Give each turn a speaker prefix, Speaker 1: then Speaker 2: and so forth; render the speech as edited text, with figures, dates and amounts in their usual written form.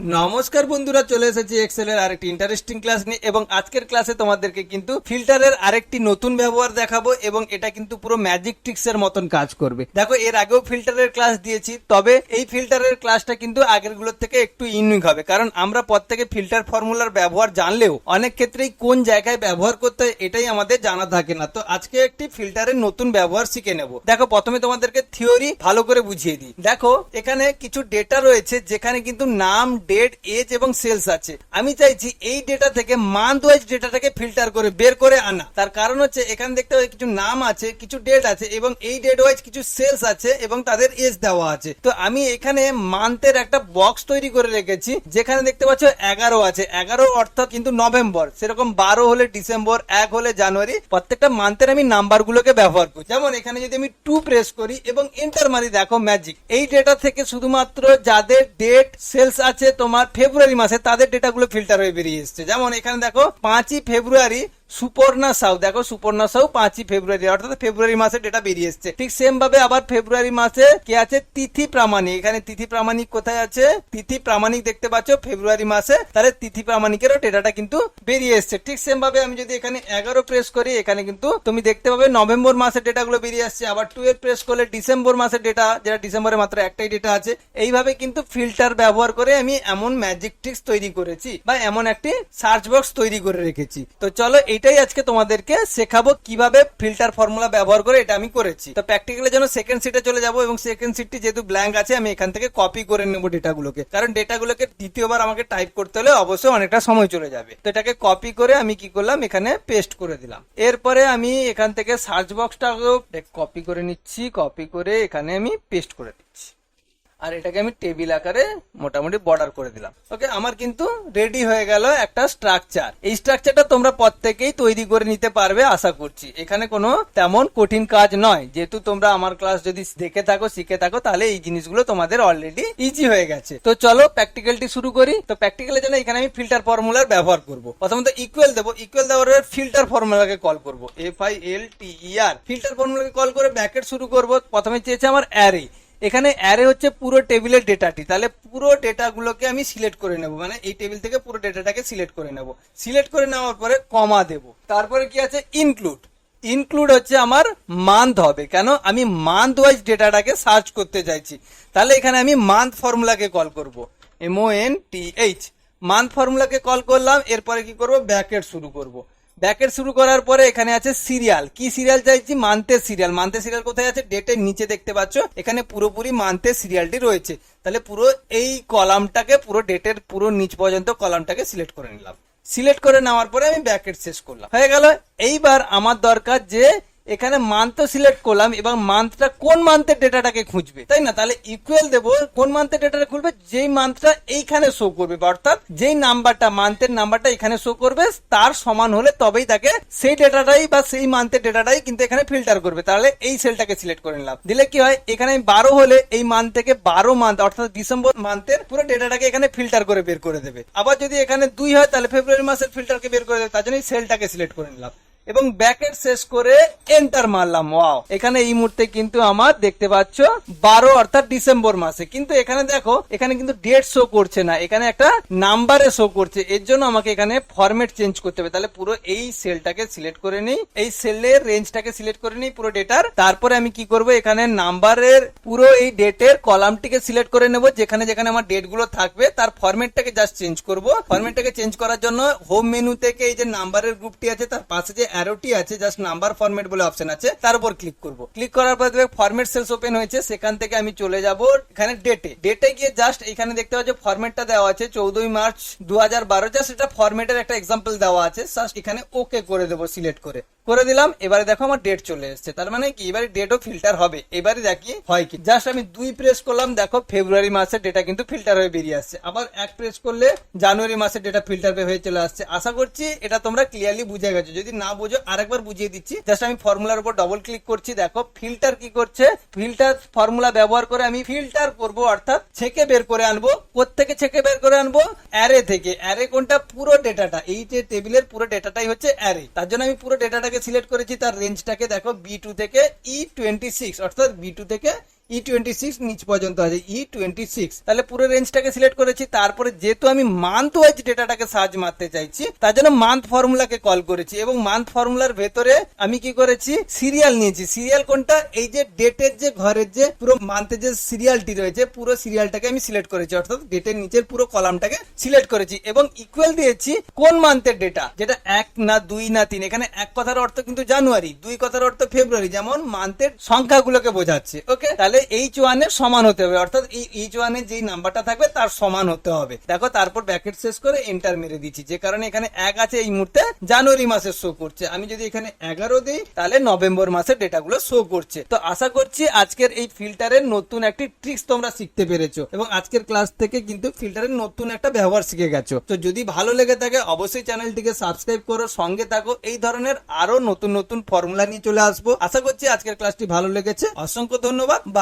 Speaker 1: নমস্কার বন্ধুরা, চলে এসেছি এক্সেল এর আরেকটি ইন্টারেস্টিং ক্লাস নিয়ে। এবং আজকের ক্লাসে তোমাদেরকে কিন্তু ফিল্টারের আরেকটি নতুন ব্যবহার দেখাবো এবং এটা কিন্তু পুরো ম্যাজিক ট্রিক্স এর মতন কাজ করবে। দেখো, এর আগেও ফিল্টারের ক্লাস দিয়েছি, তবে এই ফিল্টারের ক্লাসটা কিন্তু আগের গুলোর থেকে একটু ইউনিক হবে, কারণ আমরা প্রত্যেকে ফিল্টার ফর্মুলার ব্যবহার জানলেও অনেক ক্ষেত্রেই কোন জায়গায় ব্যবহার করতে হয় এটাই আমাদের জানা থাকে না। তো আজকে একটি ফিল্টারের নতুন ব্যবহার শিখে নেব। দেখো, প্রথমে তোমাদেরকে থিওরি ভালো করে বুঝিয়ে দিই। দেখো, এখানে কিছু ডেটা রয়েছে যেখানে কিন্তু নাম, ডেট, এজ এবং সেলস আছে। আমি চাইছি এই ডেটা থেকে মান্থ ওয়াইজ ডেটাটাকে ফিল্টার করে বের করে আনা। তার কারণ হচ্ছে এখানে দেখতে পাচ্ছি কিছু নাম আছে, কিছু ডেট আছে এবং এই ডেট ওয়াইজ কিছু সেলস আছে এবং তাদের এজ দেওয়া আছে। তো আমি এখানে মান্থের একটা বক্স তৈরি করে রেখেছি, যেখানে দেখতে পাচ্ছ 11 আছে। 11 অর্থাৎ কিন্তু নভেম্বর, সেরকম 12 হলে ডিসেম্বর, 1 হলে জানুয়ারি। প্রত্যেকটা মান্থের আমি নাম্বার গুলোকে ব্যবহার করি। যেমন এখানে যদি আমি 2 প্রেস করি এবং এন্টার মারি, দেখো ম্যাজিক, এই ডেটা থেকে শুধুমাত্র যাদের ডেট সেলস আছে তোমার ফেব্রুয়ারি মাসে, তাদের ডেটাগুলো ফিল্টার হয়ে বেরিয়ে এসছে। যেমন এখানে দেখো 5ই ফেব্রুয়ারি সুপর্ণা সাউ, দেখো সুপর্ণা সাউ 5ই ফেব্রুয়ারি, অর্থাৎ ফেব্রুয়ারি মাসে ডেটা বেরিয়ে এসছে। ঠিক সেম ভাবে আবার ফেব্রুয়ারি মাসে কে আছে, তিথি প্রামাণিক। এখানে তিথি প্রামাণিক কোথায় আছে, তিথি প্রামাণিক দেখতে পাচ্ছ ফেব্রুয়ারি মাসে, তাহলে তিথি প্রামাণিকেরও ডেটাটা কিন্তু বেরিয়ে এসছে। ঠিক সেম ভাবে আমি যদি এখানে 11 প্রেস করি, এখানে কিন্তু তুমি দেখতে পাবে নভেম্বর মাসের ডেটাগুলো বেরিয়ে আসছে। আবার 12 প্রেস করলে ডিসেম্বর মাসের ডেটা, যেটা ডিসেম্বরে মাত্র একটাই ডেটা আছে। এইভাবে কিন্তু ফিল্টার ব্যবহার করে আমি এমন ম্যাজিক ট্রিক্স তৈরি করেছি বা এমন একটি সার্চ বক্স তৈরি করে রেখেছি। তো চলো, এটাই আজকে তোমাদেরকে শেখাবো কিভাবে ফিল্টার ফর্মুলা ব্যবহার করে এটা আমি করেছি। তো প্র্যাকটিক্যালের জন্য সেকেন্ড সিটে চলে যাবো এবং সেকেন্ড সিটটি যেহেতু ব্ল্যাঙ্ক আছে, আমি এখান থেকে কপি করে নেবো ডেটাগুলোকে, কারণ ডেটাগুলোকে দ্বিতীয়বার আমাকে টাইপ করতে হলে অবশ্যই অনেকটা সময় চলে যাবে। তো এটাকে কপি করে আমি কি করলাম, এখানে পেস্ট করে দিলাম। এরপরে আমি এখান থেকে সার্চ বক্সটাকেও কপি করে নিচ্ছি, কপি করে এখানে আমি পেস্ট করে দিচ্ছি। আর এটাকে আমি টেবিল আকারে মোটামুটি বর্ডার করে দিলাম। ওকে, আমার কিন্তু রেডি হয়ে গেল একটা স্ট্রাকচার। এই স্ট্রাকচারটা তোমরা প্রত্যেকেই তৈরি করে নিতে পারবে আশা করছি। এখানে কোনো তেমন কঠিন কাজ নয়, যেহেতু তোমরা আমার ক্লাস যদি দেখে থাকো, শিখে থাকো, তাহলে এই জিনিসগুলো তোমাদের অলরেডি ইজি হয়ে গেছে। তো চলো প্র্যাকটিক্যালটি শুরু করি। তো প্র্যাকটিক্যালের জন্য এখানে আমি ফিল্টার ফর্মুলার ব্যবহার করব। প্রথমত ইকুয়াল দেবো, ইকুয়াল দেওয়ার ফিল্টার ফর্মুলাকে কল করবো, FILTER। ফিল্টার ফর্মুলাকে কল করে ব্র্যাকেট শুরু করবো। প্রথমে চেয়েছে আমার অ্যারে। এখানে অ্যারে হচ্ছে পুরো টেবিলের ডেটাটি, তাহলে পুরো ডেটাগুলোকে আমি সিলেক্ট করে নেব, মানে এই টেবিল থেকে পুরো ডেটাটাকে সিলেক্ট করে নেব। সিলেক্ট করে নেওয়ার পরে কমা দেব। তারপরে কি আছে, ইনক্লুড। ইনক্লুড হচ্ছে আমার মান্থ হবে, কেন আমি মান্থ ওয়াইজ ডেটাটাকে সার্চ করতে চাইছি। তাহলে এখানে আমি মান্থ ফর্মুলাকে কল করব, MONTH। মান্থ ফর্মুলাকে কল করলাম। এরপরে কি করব, ব্র্যাকেট শুরু করব। ব্র্যাকেট শুরু করার পরে এখানে আছে সিরিয়াল। কি সিরিয়াল চাইছি, মান্থের সিরিয়াল। মান্থের সিরিয়াল কোথায় আছে, ডেটের নিচে দেখতে পাচ্ছ, এখানে পুরোপুরি মান্থের সিরিয়ালটি রয়েছে। তাহলে পুরো এই কলামটাকে, পুরো ডেটের পুরো নিচ পর্যন্ত কলামটাকে সিলেক্ট করে নিলাম। সিলেক্ট করে নেওয়ার পরে আমি ব্র্যাকেট শেষ করলাম, হয়ে গেল। এইবার আমার দরকার যে এখানে মান্থ সিলেক্ট করলাম এবং মান্থটা কোন মান্থের ডেটাটাকে খুঁজবে, তাই না? তাহলে ইকুয়াল দেবো, কোন মান্থের ডেটাটা খুঁজবে, যেই মান্থটা এইখানে শো করবে, অর্থাৎ যেই নাম্বারটা, মান্থের নাম্বারটা এখানে শো করবে, তার সমান হলে তবেই তাকে সেই ডেটাটাই বা সেই মান্থের ডেটাটাই কিন্তু এখানে ফিল্টার করবে। তাহলে এই সেলটাকে সিলেক্ট করে নিলাম। দিলে কি হয়, এখানে 12 হলে এই মান্থ থেকে 12 মান্থ অর্থাৎ ডিসেম্বর মান্থের পুরো ডেটাটাকে এখানে ফিল্টার করে বের করে দেবে। আবার যদি এখানে 2 হয়, তাহলে ফেব্রুয়ারি মাসের ফিল্টারকে বের করে দেবে। তার জন্য এই সেলটাকে সিলেক্ট করে নিলাম এবং ব্র্যাকেট শেষ করে এন্টার মারলাম। ওয়াও, এখানে এই মুহূর্তে কিন্তু আমার দেখতে পাচ্ছ 12 অর্থাৎ ডিসেম্বর মাসে। কিন্তু এখানে দেখো, এখানে কিন্তু ডেট শো করছে না, এখানে একটা নাম্বারে শো করছে। এর জন্য আমাকে এখানে ফরম্যাট চেঞ্জ করতে হবে। তাহলে পুরো এই সেলটাকে সিলেক্ট করে নিই, এই সেলের রেঞ্জটাকে সিলেক্ট করে নিই পুরো ডেটার। তারপরে আমি কি করব, এখানে নাম্বারের পুরো এই ডেটের কলামটিকে সিলেক্ট করে নেব, যেখানে যেখানে আমার ডেট গুলো থাকবে তার ফরম্যাটটাকে জাস্ট চেঞ্জ করব। ফরম্যাটটাকে চেঞ্জ করার জন্য হোম মেনু থেকে এই যে নাম্বারের গ্রুপটি আছে, তার পাশে যে অ্যারোটি আছে, জাস্ট নাম্বার ফরম্যাট বলে অপশন আছে, তার উপর ক্লিক করব। ক্লিক করার পর দেখবে ফরম্যাট সেলস ওপেন হয়েছে। সেখান থেকে আমি চলে যাব এখানে ডেটে। ডেটে গিয়ে জাস্ট এখানে দেখতে পাচ্ছ ফরম্যাটটা দেওয়া আছে 14 মার্চ 2012। জাস্ট এটা ফরম্যাটের একটা এক্সাম্পল দেওয়া আছে, জাস্ট এখানে ওকে করে দেবো, সিলেক্ট করে দিলাম। এবারে দেখো আমার ডেট চলে এসেছে, তার মানে কি এবারে ডেটও ফিল্টার হবে। এবারে দেখি হয় কি, জাস্ট আমি 2 প্রেস করলাম, দেখো ফেব্রুয়ারি মাসের ডেটা কিন্তু ফিল্টার হয়ে বেরিয়ে আসছে। আবার 1 প্রেস করলে জানুয়ারি মাসের ডেটা ফিল্টার হয়ে চলে আসছে। আশা করছি এটা তোমরা ক্লিয়ারলি বুঝে গেছো। যদি না বুঝো আরেকবার বুঝিয়ে দিচ্ছি। জাস্ট আমি ফর্মুলার উপর ডবল ক্লিক করছি, দেখো ফিল্টার কি করছে, ফিল্টার ফর্মুলা ব্যবহার করে আমি ফিল্টার করব, অর্থাৎ ছেকে বের করে আনবো। কোত্থেকে ছেকে বের করে আনবো, অ্যারে থেকে। অ্যারে কোনটা, পুরো ডেটাটা, এই যে টেবিলের পুরো ডেটাটাই হচ্ছে অ্যারে। তার জন্য আমি পুরো ডেটাটাকে সিলেক্ট করেছি, তার রেঞ্জটাকে দেখো B2 থেকে E26, অর্থাৎ B2 থেকে E26 নিচ পর্যন্ত আছে E26, তাহলে পুরো রেঞ্জটাকে সিলেক্ট করেছি। তারপরে যেহেতু আমি মান্থ ওয়াইজ ডেটাটাকে সার্চ মারতে চাইছি, তার জন্য মান্থ ফর্মুলাকে কল করেছি এবং মান্থ ফর্মুলার ভেতরে আমি কি করেছি, সিরিয়াল নিয়েছি। সিরিয়াল কোনটা, এই যে ডেটের যে ঘরের যে পুরো মান্থের যে সিরিয়ালটি রয়েছে, পুরো সিরিয়ালটাকে আমি সিলেক্ট করেছি, অর্থাৎ ডেটের নিচের পুরো কলামটাকে সিলেক্ট করেছি এবং ইকুয়াল দিয়েছি কোন মান্থের ডেটা, যেটা 1 না 2 না 3। এখানে এক কথার অর্থ কিন্তু জানুয়ারি, 2 কথার অর্থ ফেব্রুয়ারি, যেমন মান্থের সংখ্যাগুলোকে বোঝাচ্ছে। ওকে, তাহলে H1 এর সমান হতে হবে, অর্থাৎ এই H1 এর যেই নাম্বারটা থাকবে তার সমান হতে হবে। দেখো তারপর ব্র্যাকেট শেষ করে এন্টার মেরে দিচ্ছি, যে কারণে এখানে 1 আছে, এই মুহূর্তে জানুয়ারি মাসের শো করছে। আমি যদি এখানে 11 দিই তাহলে নভেম্বর মাসের ডেটাগুলো শো করছে। তো আশা করছি আজকের এই ফিল্টারের নতুন একটি ট্রিক্স তোমরা শিখতে পেরেছো এবং আজকের ক্লাস থেকে কিন্তু ফিল্টারের নতুন একটা ব্যবহার শিখে গেছো। তো যদি ভালো লেগে থাকে অবশ্যই চ্যানেলটিকে সাবস্ক্রাইব করো, সঙ্গে থাকো। এই ধরনের আরো নতুন নতুন ফর্মুলা নিয়ে চলে আসবো। আশা করছি আজকের ক্লাসটি ভালো লেগেছে। অসংখ্য ধন্যবাদ, বাই।